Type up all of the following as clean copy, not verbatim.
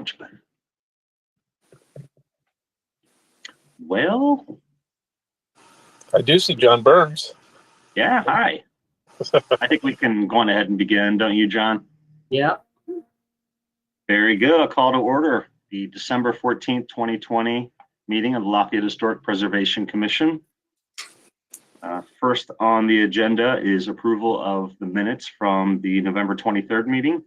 much better. Well, I do see John Burns. yeah, hi. I think we can go on ahead and begin, don't you, John? Yeah. Very good. I'll call to order the December 14th, 2020 meeting of the Lafayette Historic Preservation Commission. First on the agenda is approval of the minutes from the November 23rd meeting.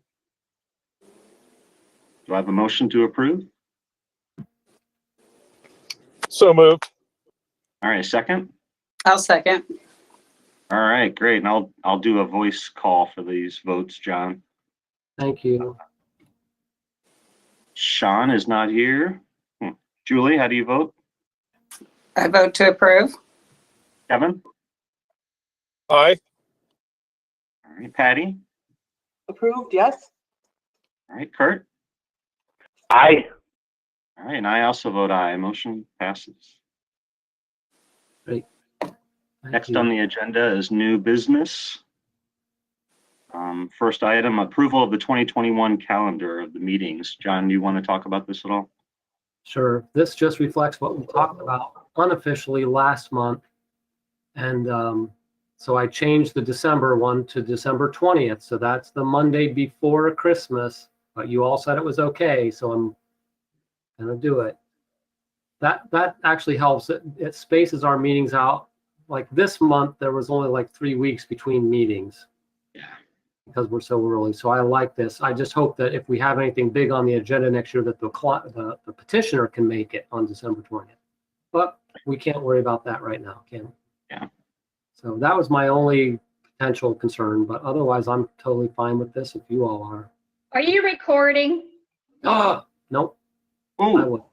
Do I have a motion to approve? So moved. All right, second. I'll second. All right, great. And I'll do a voice call for these votes, John. Thank you. Sean is not here. Julie, how do you vote? I vote to approve. Kevin? Aye. All right, Patty? Approved, yes. All right, Kurt? Aye. All right, and I also vote aye. Motion passes. Great. Next on the agenda is new business. First item, approval of the 2021 calendar of the meetings. John, do you want to talk about this at all? Sure. This just reflects what we talked about unofficially last month. And so I changed the December one to December 20th. So that's the Monday before Christmas, but you all said it was okay. So I'm going to do it. That actually helps. It spaces our meetings out. Like this month, there was only like 3 weeks between meetings. Yeah. Because we're so early. So I like this. I just hope that if we have anything big on the agenda next year, that the petitioner can make it on December 20th. But we can't worry about that right now, can we? Yeah. So that was my only potential concern, but otherwise I'm totally fine with this if you all are. Are you recording? Oh, nope. I Ooh, will.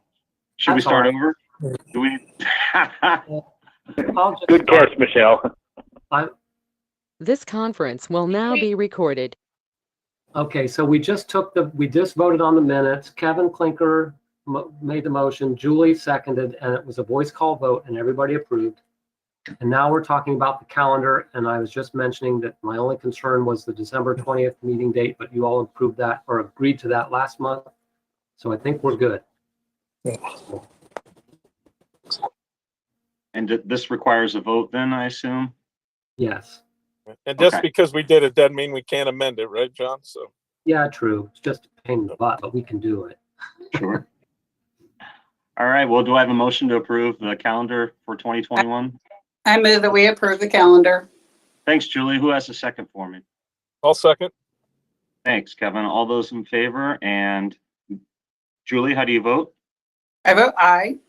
should we That's start all over? Do we? I'll just Good start. catch, Michelle. This conference will now be recorded. Okay, so we just voted on the minutes. Kevin Klinker made the motion, Julie seconded, and it was a voice call vote and everybody approved. And now we're talking about the calendar, and I was just mentioning that my only concern was the December 20th meeting date, but you all approved that or agreed to that last month. So I think we're good. And this requires a vote then, I assume? Yes. And just Okay. because we did it doesn't mean we can't amend it, right, John? So Yeah, true. It's just a pain in the butt, but we can do it. Sure. All right, well, do I have a motion to approve the calendar for 2021? I move that we approve the calendar. Thanks, Julie. Who has a second for me? I'll second. Thanks, Kevin. All those in favor? And Julie, how do you vote? I vote aye.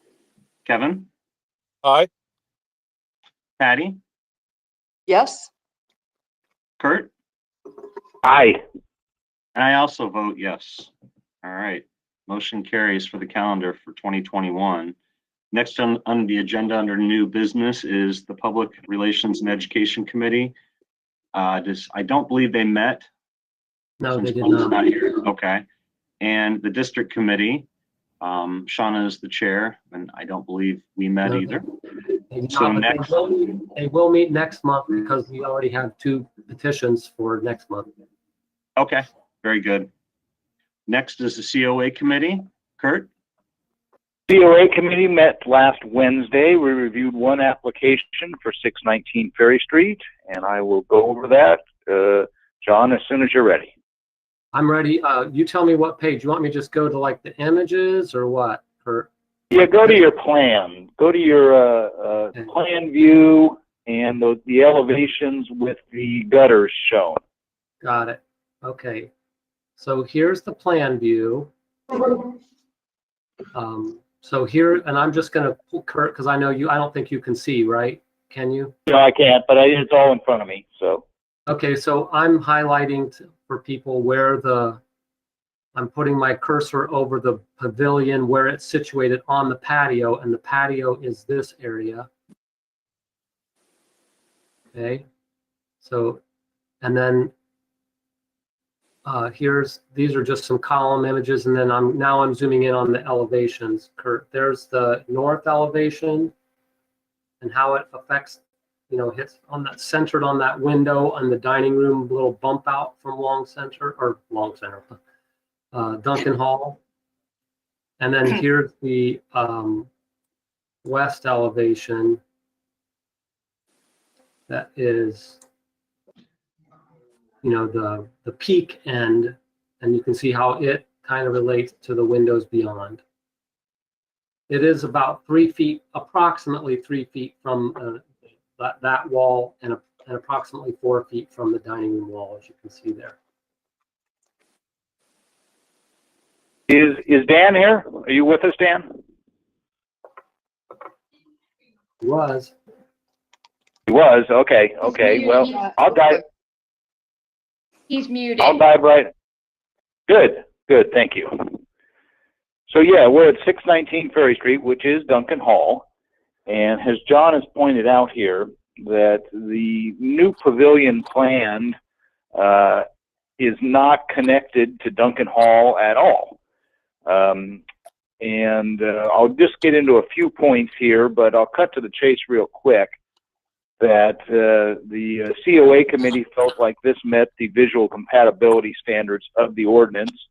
Kevin? Aye. Patty? Yes. Kurt? Aye. And I also vote yes. All right. Motion carries for the calendar for 2021. Next on the agenda under new business is the Public Relations and Education Committee. I don't believe they met. No, they Since did Paul's not. not here. Okay. And the District Committee, Shauna is the chair, and I don't believe we met No, either. They did So not, but next- they will meet next month because we already have 2 petitions for next month. Okay, very good. Next is the COA Committee. Kurt? COA committee met last Wednesday. We reviewed one application for 619 Ferry Street, and I will go over that, John, as soon as you're ready. I'm ready. You tell me what page. You want me to just go to like the images or what? Or Yeah, go to your plan. Go to your plan view and the elevations with the gutters shown. got it. Okay. So here's the plan view. So here, and I'm just going to pull Kurt because I know I don't think you can see, right? Can you? No, I can't, but it's all in front of me, so. Okay, so I'm highlighting for people where I'm putting my cursor over the pavilion where it's situated on the patio, and the patio is this area. Okay, so, and then these are just some column images, and then I'm zooming in on the elevations. Kurt, there's the north elevation and how it affects, hits on that, centered on that window on the dining room, little bump out from Duncan Hall. And then here's the west elevation. That is, you know, the peak end, and you can see how it kind of relates to the windows beyond. It is about 3 feet, approximately 3 feet from that wall, and approximately 4 feet from the dining room wall, as you can see there. Is Dan here? Are you with us, Dan? It was. He was. Okay. Okay. Well, I'll dive. He's muted. I'll dive right. Good. Good. Thank you. So yeah, we're at 619 Ferry Street, which is Duncan Hall, and as John has pointed out here, that the new pavilion planned is not connected to Duncan Hall at all. I'll just get into a few points here, but I'll cut to the chase real quick. That the COA committee felt like this met the visual compatibility standards of the ordinance,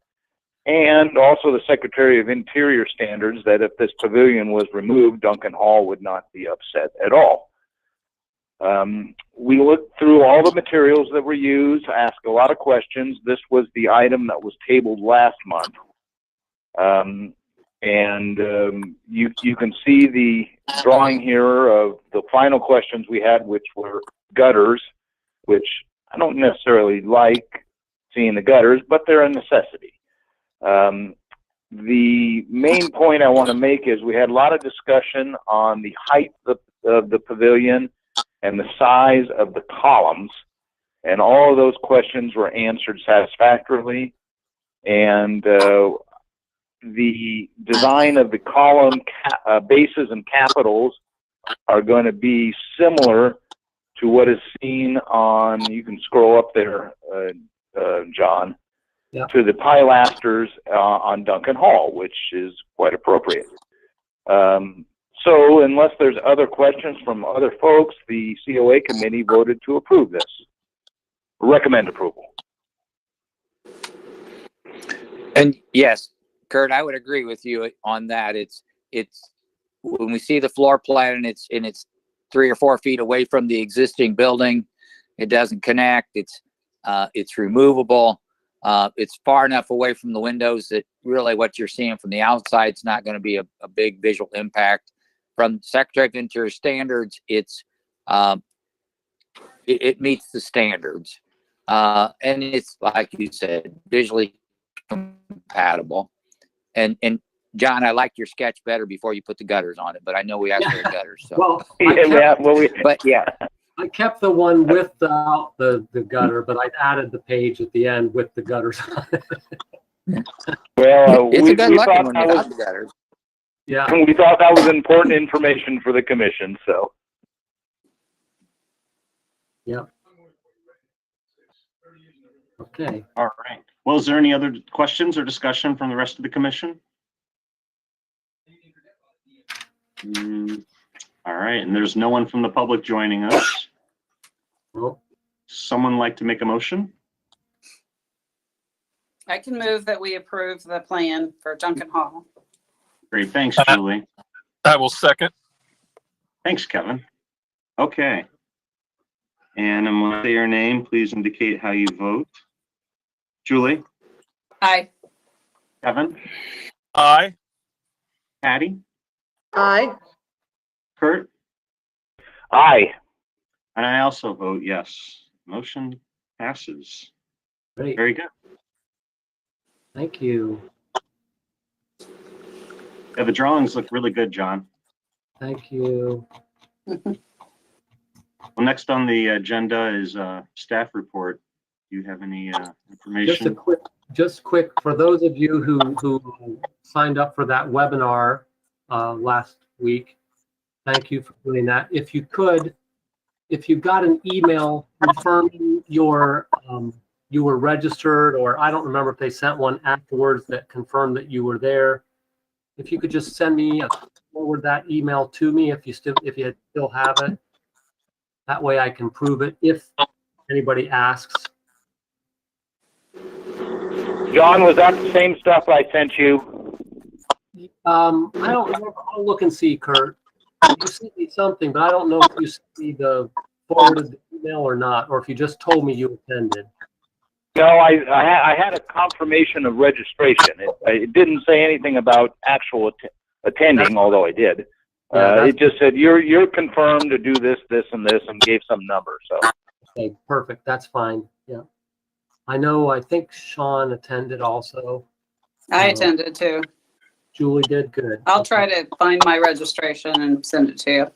and also the Secretary of Interior standards, that if this pavilion was removed, Duncan Hall would not be upset at all. We looked through all the materials that were used, asked a lot of questions. This was the item that was tabled last month. You can see the drawing here of the final questions we had, which were gutters, which I don't necessarily like seeing the gutters, but they're a necessity. The main point I want to make is we had a lot of discussion on the height of the pavilion and the size of the columns, and all of those questions were answered satisfactorily. And the design of the column bases and capitals are going to be similar to what is seen on, you can scroll up there, John, yeah, to the pilasters on Duncan Hall, which is quite appropriate. So unless there's other questions from other folks, the COA committee voted to approve this. Recommend approval. And yes, Kurt, I would agree with you on that. It's when we see the floor plan and it's 3 or 4 feet away from the existing building, it doesn't connect. It's removable. It's far enough away from the windows that really what you're seeing from the outside is not going to be a big visual impact. From Secretary of Interior standards, it meets the standards, and it's, like you said, visually compatible. And John, I like your sketch better before you put the gutters on it, but I know we asked for the gutters. So. Well, I kept the one without the gutter, but I added the page at the end with the gutters on it. Well, it's we a good looking one thought without the gutters. Yeah. we thought that was important information for the commission. So. Yep. Okay. All right. Well, is there any other questions or discussion from the rest of the commission? All right. And there's no one from the public joining us. Well, Someone like to make a motion? I can move that we approve the plan for Duncan Hall. Great. Thanks, Julie. I will second. Thanks, Kevin. Okay. And I'm going to say your name. Please indicate how you vote. Julie? Aye. Kevin? Aye. Patty? Aye. Kurt? Aye. And I also vote yes. Motion passes. great. Very good. Thank you. Yeah, the drawings look really good, John. Thank you. Well, next on the agenda is staff report. Do you have any information? Just quick, for those of you who signed up for that webinar last week, thank you for doing that. If you could, if you got an email confirming you were registered, or I don't remember if they sent one afterwards that confirmed that you were there, if you could just send me forward that email to me if you still have it. That way I can prove it if anybody asks. John, was that the same stuff I sent you? I don't remember. I'll look and see, Kurt. You sent me something, but I don't know if you sent me the forwarded email or not, or if you just told me you attended. No, I had a confirmation of registration. It didn't say anything about actual attending, although I did. It just said you're confirmed to do this, this, and this, and gave some number. So Okay, perfect. That's fine. Yeah. I think Sean attended also. I attended too. Julie did good. I'll try to find my registration and send it to you.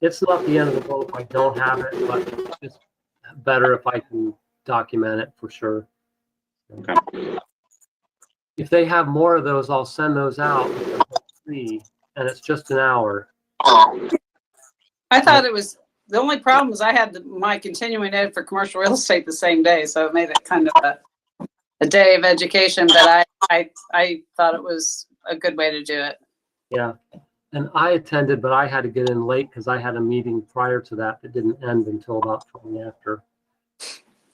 It's not the end of the world if I don't have it, but it's better if I can document it for sure. Okay. If they have more of those, I'll send those out. And it's just an hour. I thought it was, the only problem was I had my continuing ed for commercial real estate the same day, so it made it kind of a day of education, but I thought it was a good way to do it. Yeah. And I attended, but I had to get in late because I had a meeting prior to that didn't end until about 20 after.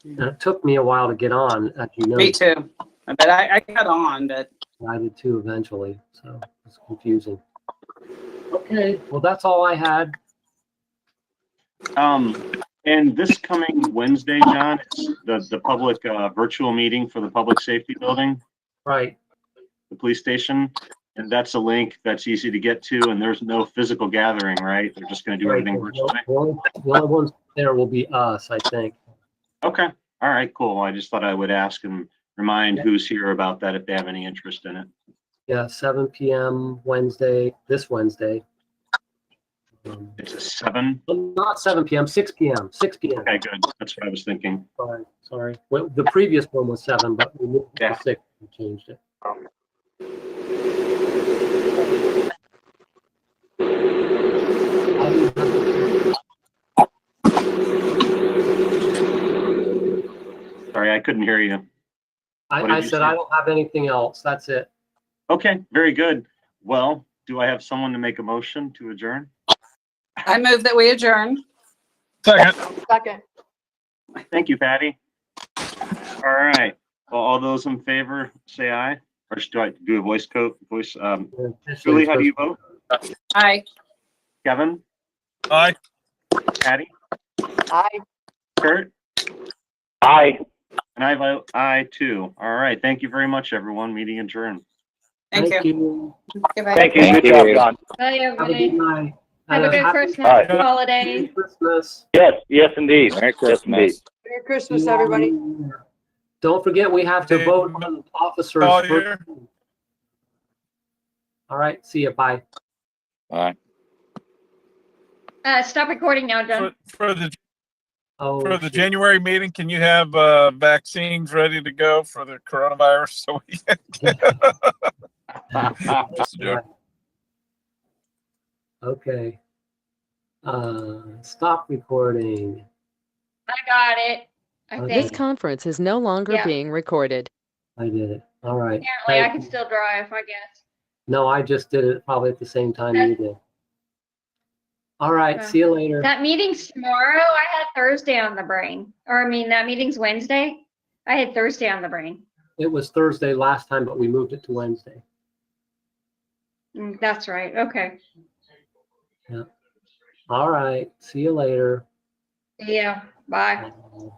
And it took me a while to get on, as you know. Me too. But I got on, but I did too eventually, so it's confusing. Okay, well, that's all I had. And this coming Wednesday, John, it's the public virtual meeting for the public safety building, Right. the police station. And that's a link that's easy to get to, and there's no physical gathering, right? They're just going to do everything virtually. The only ones there will be us, I think. Okay. All right, cool. I just thought I would ask and remind who's here about that if they have any interest in it. Yeah, 7 p.m. Wednesday, this Wednesday. It's a 7. Not 7 p.m., 6 p.m. 6 p.m. Okay, good. That's what I was thinking. Sorry. Well, the previous one was 7, but we moved it to 6 and changed it. Sorry, I couldn't hear you. I said I don't have anything else. That's it. Okay, very good. Well, do I have someone to make a motion to adjourn? I move that we adjourn. Second. Second. Thank you, Patty. All right. Well, all those in favor, say aye. Or should I do a voice? Julie, how do you vote? Aye. Kevin? Aye. Patty? Aye. Kurt? aye. And I vote aye too. All right. Thank you very much, everyone. Meeting adjourned. Thank you. Goodbye. Thank you. Thank Good job, you. John. Bye, Have a good everybody. night. Have a good Happy Christmas All right. holiday. Christmas. Yes, indeed. Merry Yes, indeed. Christmas. Merry Christmas, everybody. Don't forget, we have to vote on officers. All first. year. All right. See you. Bye. Bye. Stop recording now, John. For the Oh, the January meeting, can you have vaccines ready to go for the coronavirus? So we Just a joke. Okay. Stop recording. I got it. I Okay. This think. conference is no longer Yeah. being recorded. I did it. All right. Apparently, I Thank can you. still drive, I guess. No, I just did it probably at the same time you did. All right. See you later. That meeting's tomorrow. I had Thursday on the brain. Or, I mean, that meeting's Wednesday. I had Thursday on the brain. It was Thursday last time, but we moved it to Wednesday. That's right. Okay. All right. See you later. Yeah. Bye. Bye.